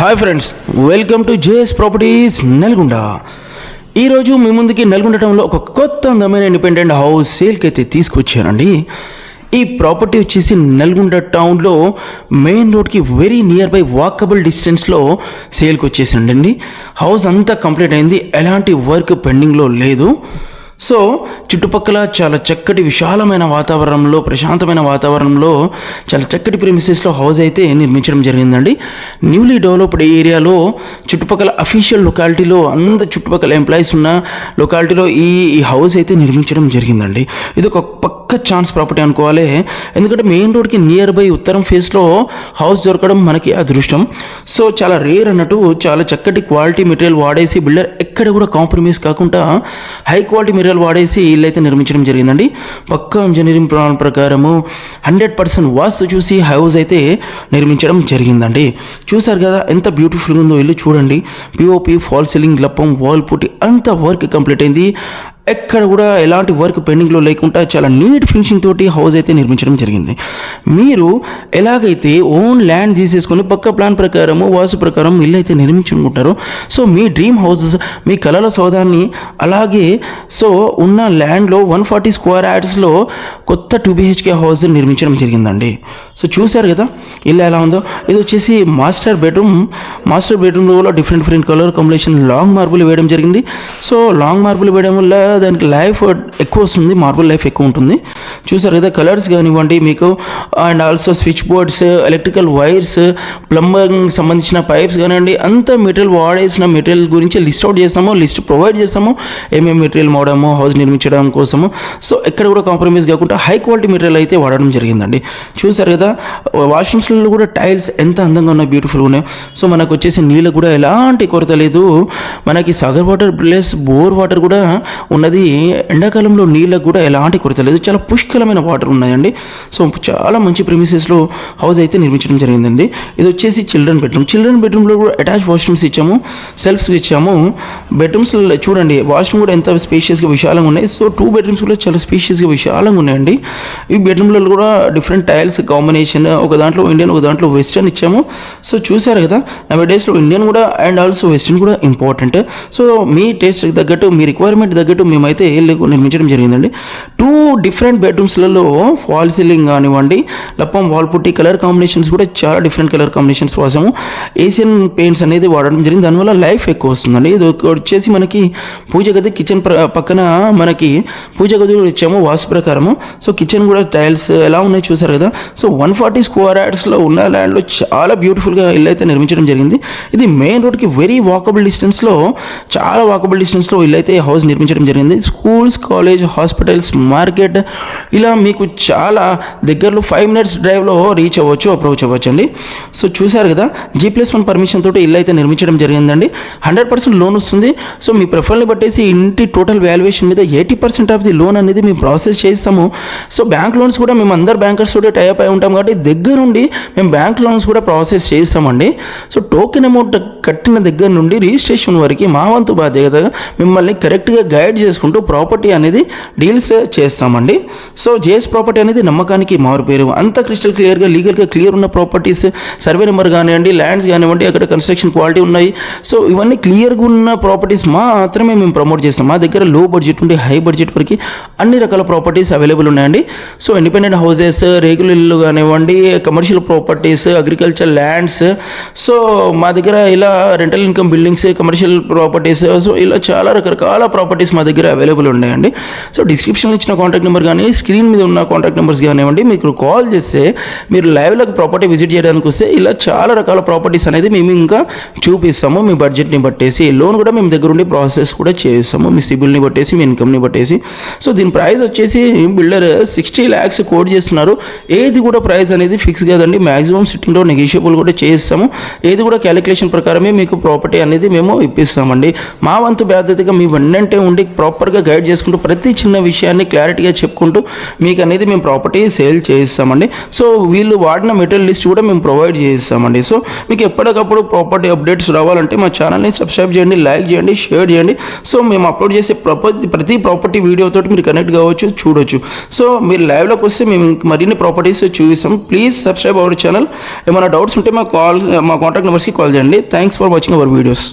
Hi friends, welcome to JS properties Nalgonda. ఈరోజు మీ ముందుకి నల్గొండ టౌన్లో ఒక కొత్త అందమైన ఇండిపెండెంట్ హౌస్ సేల్కి అయితే తీసుకొచ్చానండి. ఈ ప్రాపర్టీ వచ్చేసి నల్గొండ టౌన్లో మెయిన్ రోడ్కి వెరీ నియర్ బై వాకబుల్ డిస్టెన్స్లో సేల్కి వచ్చేసిండండి. హౌస్ అంతా కంప్లీట్ అయింది, ఎలాంటి వర్క్ పెండింగ్లో లేదు. సో చుట్టుపక్కల చాలా చక్కటి విశాలమైన వాతావరణంలో, ప్రశాంతమైన వాతావరణంలో, చాలా చక్కటి ప్రిమిసెస్లో హౌస్ అయితే నిర్మించడం జరిగిందండి. న్యూలీ డెవలప్డ్ ఏరియాలో చుట్టుపక్కల అఫీషియల్ లొకాలిటీలో అంత చుట్టుపక్కల ఎంప్లాయీస్ ఉన్న లొకాలిటీలో ఈ హౌస్ అయితే నిర్మించడం జరిగిందండి. ఇది ఒక పక్క ఛాన్స్ ప్రాపర్టీ అనుకోవాలి. ఎందుకంటే మెయిన్ రోడ్కి నియర్ బై ఉత్తరం ఫేస్లో హౌస్ దొరకడం మనకి అదృష్టం. సో చాలా రేర్ అన్నట్టు, చాలా చక్కటి క్వాలిటీ మెటీరియల్ వాడేసి బిల్డర్ ఎక్కడ కూడా కాంప్రమైజ్ కాకుండా హై క్వాలిటీ మెటీరియల్ వాడేసి ఇల్లు అయితే నిర్మించడం జరిగిందండి. పక్కా ఇంజనీరింగ్ ప్లాన్ ప్రకారము 100% వాస్తు చూసి హౌస్ అయితే నిర్మించడం జరిగిందండి. చూసారు కదా ఎంత బ్యూటిఫుల్గా ఉందో ఇల్లు, చూడండి. పిఓపి, ఫాల్ సీలింగ్, లప్పం, వాల్ పుట్టి అంత వర్క్ కంప్లీట్ అయింది. ఎక్కడ కూడా ఎలాంటి వర్క్ పెండింగ్లో లేకుండా చాలా నీట్ ఫినిషింగ్ తోటి హౌస్ అయితే నిర్మించడం జరిగింది. మీరు ఎలాగైతే ఓన్ ల్యాండ్ తీసేసుకొని పక్క ప్లాన్ ప్రకారము, వాస్తు ప్రకారం ఇల్లు అయితే నిర్మించుకుంటారో, సో మీ డ్రీమ్ హౌసెస్, మీ కలల సౌదాన్ని అలాగే సో ఉన్న ల్యాండ్లో 140 స్క్వేర్ యార్డ్స్లో కొత్త 2 BHK హౌస్ నిర్మించడం జరిగిందండి. సో చూశారు కదా ఇల్లు ఎలా ఉందో. ఇది వచ్చేసి మాస్టర్ బెడ్రూమ్లో కూడా different colour combination long marble వేయడం జరిగింది. సో లాంగ్ మార్బుల్ వేయడం వల్ల దానికి లైఫ్ ఎక్కువ వస్తుంది, మార్బుల్ లైఫ్ ఎక్కువ ఉంటుంది. చూసారు కదా కలర్స్ కానివ్వండి మీకు, and also switch boards, electrical wires, plumbing సంబంధించిన పైప్స్ కానివ్వండి, అంత మెటీరియల్ వాడేసిన మెటీరియల్ గురించి లిస్ట్ అవుట్ చేస్తాము, లిస్ట్ ప్రొవైడ్ చేస్తాము. ఏమేమి మెటీరియల్ వాడాము హౌస్ నిర్మించడం కోసము. సో ఎక్కడ కూడా కాంప్రమైజ్ కాకుండా హై క్వాలిటీ మెటీరియల్ అయితే వాడడం జరిగిందండి. చూసారు కదా వాష్రూమ్స్లో కూడా టైల్స్ ఎంత అందంగా ఉన్నాయి, బ్యూటిఫుల్గా ఉన్నాయి. సో మనకు వచ్చేసి నీళ్ళు కూడా ఎలాంటి కొరత లేదు. మనకి Sagar water plus bore water కూడా ఉన్నది. ఎండాకాలంలో నీళ్ళకు కూడా ఎలాంటి కొరత లేదు, చాలా పుష్కలమైన వాటర్ ఉన్నాయండి. సో చాలా మంచి ప్రిమిసెస్లో హౌస్ అయితే నిర్మించడం జరిగిందండి. ఇది వచ్చేసి చిల్డ్రన్ బెడ్రూమ్లో కూడా అటాచ్ వాష్రూమ్స్ ఇచ్చాము, సెల్ఫ్స్ ఇచ్చాము. బెడ్రూమ్స్ చూడండి, వాష్రూమ్ కూడా ఎంత స్పేషియస్గా విశాలంగా ఉన్నాయి. సో 2 బెడ్రూమ్స్ కూడా చాలా స్పేషియస్గా విశాలంగా ఉన్నాయండి. ఈ బెడ్రూమ్లో కూడా డిఫరెంట్ టైల్స్ కాంబినేషన్, ఒక దాంట్లో ఇండియన్, ఒక దాంట్లో వెస్టర్న్ ఇచ్చాము. సో చూసారు కదా నవే డేస్లో ఇండియన్ కూడా అండ్ ఆల్సో వెస్టర్న్ కూడా ఇంపార్టెంట్. సో మీ టేస్ట్ తగ్గట్టు, మీ రిక్వైర్మెంట్ తగ్గట్టు మేమైతే నిర్మించడం జరిగిందండి. 2 డిఫరెంట్ బెడ్రూమ్స్లలో ఫాల్ సీలింగ్ కానివ్వండి, లప్పం, వాల్ పుట్టి, కలర్ కాంబినేషన్స్ కూడా చాలా డిఫరెంట్ కలర్ కాంబినేషన్స్ వాసాము. ఏషియన్ పెయింట్స్ అనేది వాడడం జరిగింది, దానివల్ల లైఫ్ ఎక్కువ వస్తుందండి. ఇది వచ్చేసి మనకి పూజ గది, కిచెన్ పక్కన మనకి పూజ గది కూడా ఇచ్చాము వాస్తు ప్రకారము. సో కిచెన్ కూడా టైల్స్ ఎలా ఉన్నాయి చూసారు కదా. సో 140 స్క్వేర్ యార్డ్స్లో ఉన్న ల్యాండ్లో చాలా బ్యూటిఫుల్గా ఇల్లు అయితే నిర్మించడం జరిగింది. ఇది మెయిన్ రోడ్కి వెరీ వాకబుల్ డిస్టెన్స్లో, చాలా వాకబుల్ డిస్టెన్స్లో ఇల్లు అయితే హౌస్ నిర్మించడం జరిగింది. స్కూల్స్, కాలేజ్, హాస్పిటల్స్, మార్కెట్ ఇలా మీకు చాలా దగ్గరలో 5 minutes డ్రైవ్లో రీచ్ అవ్వచ్చు, అప్రోచ్ అవ్వచ్చు అండి. సో చూసారు కదా G+1 పర్మిషన్ తోటి ఇల్లు అయితే నిర్మించడం జరిగిందండి. 100% లోన్ వస్తుంది. సో మీ ప్రొఫైల్ని బట్టేసి ఇంటి టోటల్ వాల్యుయేషన్ మీద 80% ఆఫ్ ది లోన్ అనేది మేము ప్రాసెస్ చేస్తాము. సో బ్యాంక్ లోన్స్ కూడా మేము అందరు బ్యాంకర్స్ తోటి టైప్ అయి ఉంటాం కాబట్టి దగ్గరుండి మేము బ్యాంక్ లోన్స్ కూడా ప్రాసెస్ చేస్తామండి. సో టోకెన్ అమౌంట్ కట్టిన దగ్గర నుండి రిజిస్ట్రేషన్ వరకు మా వంతు బాధ్యతగా మిమ్మల్ని కరెక్ట్గా గైడ్ చేసుకుంటూ ప్రాపర్టీ అనేది డీల్స్ చేస్తామండి. సో జేఎస్ ప్రాపర్టీ అనేది నమ్మకానికి మారు పేరు. అంత క్రిస్టల్ క్లియర్గా, లీగల్గా క్లియర్ ఉన్న ప్రాపర్టీస్, సర్వే నెంబర్ కానివ్వండి, ల్యాండ్స్ కానివ్వండి, అక్కడ కన్స్ట్రక్షన్ క్వాలిటీ ఉన్నాయి. సో ఇవన్నీ క్లియర్గా ఉన్న ప్రాపర్టీస్ మాత్రమే మేము ప్రమోట్ చేస్తాం. మా దగ్గర లో బడ్జెట్ నుండి హై బడ్జెట్ వరకు అన్ని రకాల ప్రాపర్టీస్ అవైలబుల్ ఉన్నాయండి. సో ఇండిపెండెంట్ హౌసెస్, రేకుల ఇల్లు కానివ్వండి, commercial properties, agriculture lands, so మా దగ్గర ఇలా rental income buildings, commercial properties, so ఇలా చాలా రకరకాల ప్రాపర్టీస్ మా దగ్గర అవైలబుల్ ఉన్నాయండి. సో డిస్క్రిప్షన్లో ఇచ్చిన కాంటాక్ట్ నెంబర్ కానీ, స్క్రీన్ మీద ఉన్న కాంటాక్ట్ నెంబర్స్ కానివ్వండి, మీకు కాల్ చేస్తే మీరు లైవ్లోకి ప్రాపర్టీ విజిట్ చేయడానికి వస్తే ఇలా చాలా రకాల ప్రాపర్టీస్ అనేది మేము ఇంకా చూపిస్తాము. మీ బడ్జెట్ని బట్టేసి లోన్ కూడా మేము దగ్గర ఉండి ప్రాసెస్ కూడా చేస్తాము, మీ సిబిల్ని బట్టేసి, మీ ఇన్కమ్ని బట్టేసి. సో దీని ప్రైస్ వచ్చేసి బిల్డర్ 60 lakhs కోట్ చేస్తున్నారు. ఏది కూడా ప్రైస్ అనేది ఫిక్స్ కాదండి, మ్యాక్సిమం సిట్టింగ్లో నెగోషియబుల్ కూడా చేస్తాము. ఏది కూడా క్యాలిక్యులేషన్ ప్రకారమే మీకు ప్రాపర్టీ అనేది మేము ఇప్పిస్తామండి. మా వంతు బాధ్యతగా మీ వెన్నంటే ఉండి ప్రాపర్గా గైడ్ చేసుకుంటూ ప్రతి చిన్న విషయాన్ని క్లారిటీగా చెప్పుకుంటూ మీకు అనేది మేము ప్రాపర్టీ సేల్ చేయిస్తామండి. సో వీళ్ళు వాడిన మెటీరియల్ లిస్ట్ కూడా మేము ప్రొవైడ్ చేయిస్తామండి. సో మీకు ఎప్పటికప్పుడు ప్రాపర్టీ అప్డేట్స్ రావాలంటే మా ఛానల్ని సబ్స్క్రైబ్ చేయండి, లైక్ చేయండి, షేర్ చేయండి. సో మేము అప్లోడ్ చేసే ప్రతి ప్రాపర్టీ వీడియోతో మీరు కనెక్ట్ కావచ్చు, చూడొచ్చు. సో మీరు లైవ్లోకి వస్తే మేము మరిన్ని ప్రాపర్టీస్ చూపిస్తాం. Please subscribe our channel. ఏమైనా డౌట్స్ ఉంటే మా కాంటాక్ట్ నెంబర్స్కి కాల్ చేయండి. Thanks for watching our videos.